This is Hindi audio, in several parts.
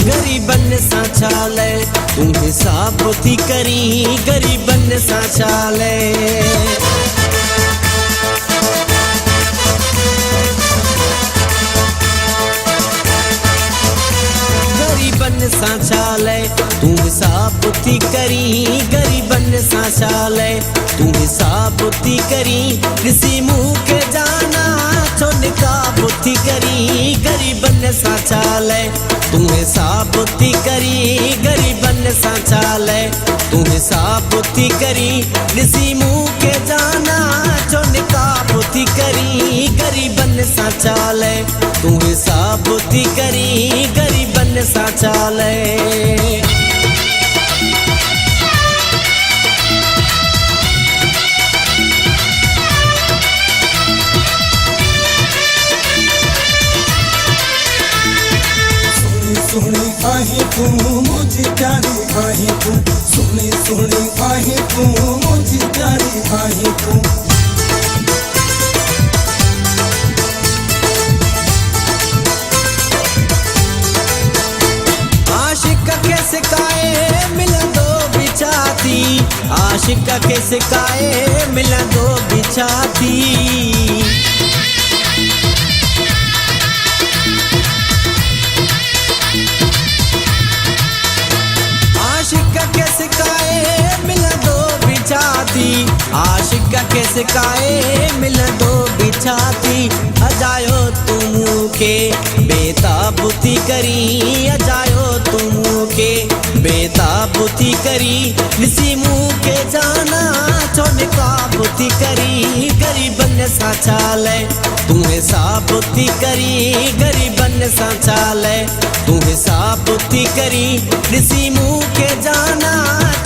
गरीबन सा चाले तू हिसाब थी करी, गरीबन सा चाले गरीबन सा चाले तू हिसाब थी करी, गरीबन सा चाले तू हिसाब थी करी। किसी मुँह के जाना छो निकाब थी करी, गरीबन सा चाले तू हिसाब थी करी, गरीबन सा चाले तू हिसाब थी करी। किसी मुँह के जाना छो निकाब थी करी, गरीबन सा चाले तू हिसाब थी करी, गरीबन सा चाले। सोनी आहे तू मुझी प्यारी आहे तू, सोनी सोनी आहे तू मुझी प्यारी आहे तू। आशिक के सिकाए मिलंदो बिछाती, आशिक के सिकाए मिलंदो बिछाती। आशिक के सिकाए मिलंदो बिछाती, आशिक के सिकाए मिलंदो बिछाती। अजायो तुम के बेताबुती करी, अजायो तुम के बेताबुती करी। किसी मुँह के जाना छो निकाबुती करी, गरीबन सा चाले तू हिसाबुती करी, गरीबन सा चाले तू हिसाबुती करी। किसी मुँह के जाना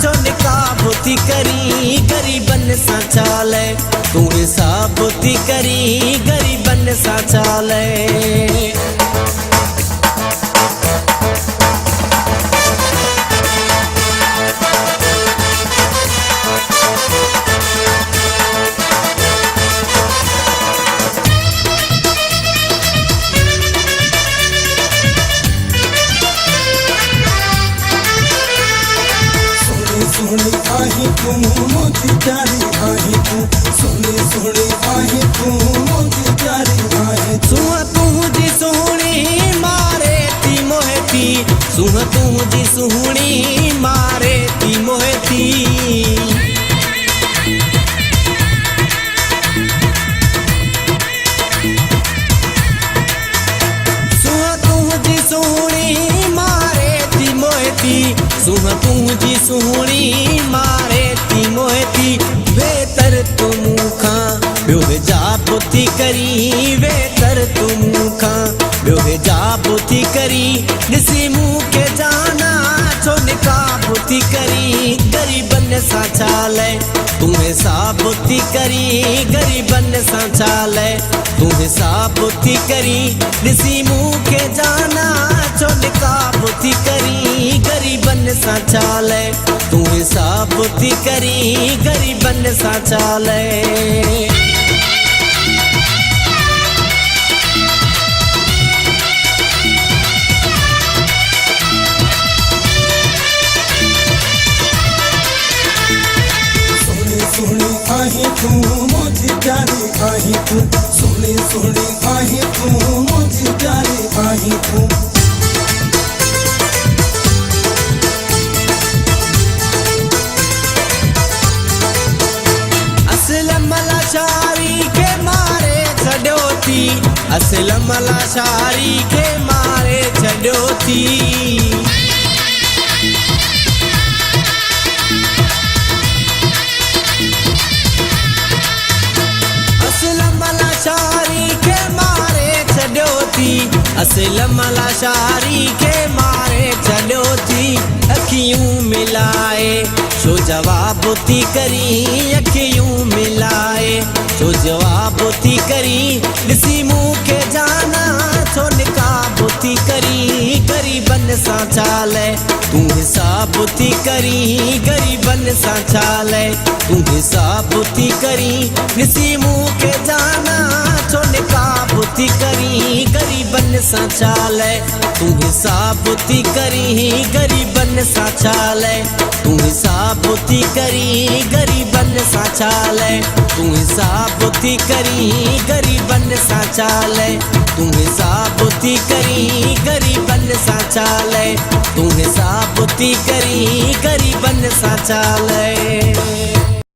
छो निकाबुती करी, गरीबन सा चाले तू हिसाबुती करी, गरीबन सा चाले। सोनी आहे तू मुझी प्यारी आहे तू, सोनी सोनी आहे तू मुझी प्यारी आहे तू। सुह तुझी सुहणी मारे ती मोहती, सुह तुझी सुहणी मारे ती मोहती। सुह तुझी सुहणी मारे ती मोहती, सुह तुझी सुहणी मारे ती मोहती। बेतर तुम खां ॿियो हिजाब थी करी, बेतर तुम खां ॿियो हिजाब थी करी। ॾिसी मुँह के जाना छो निकाब थी करी, गरीबन सा चाले तू हिसाब थी करी, गरीबन सा चाले तू हिसाब थी करी। ॾिसी मुँह के जाना छो निकाब थी करी, गरीबन सा चाले तू हिसाब थी करी, गरीबन सा चाले। सोनी आहे तू मुझी प्यारी आहे तू, सोनी सोनी आहे तू मुझी प्यारी आहे तू। असलम लाचारी के मारे छॾियो थी, असलम लाचारी के मारे छॾियो थी। असलम लाचारी के मारे छॾियो थी, असलम लाचारी के मारे छॾियो थी। ॾिसी अखियूं मिलाए छो जवाब थी करी अखियूं मिलाए छो जवाब थी करी ॾिसी मूंखे जाना छो निकाब थी करी ग़रीबन सां चाले तूं हिसाब थी करी ग़रीबन सां चाले तूं हिसाब थी करी ॾिसी मूंखे जाना छो निकाब थी करी ग़रीबन सां चाले तूं हिसाब थी करी ग़रीबन सां चाले तूं हिसाब थी करी ग़रीबन सां चाले तूं हिसाब थी करी ग़रीबन सां चाले तूं हिसाब थी करी ग़रीबन सां चाले तूं हिसाब थी करी ग़रीबन सां चाले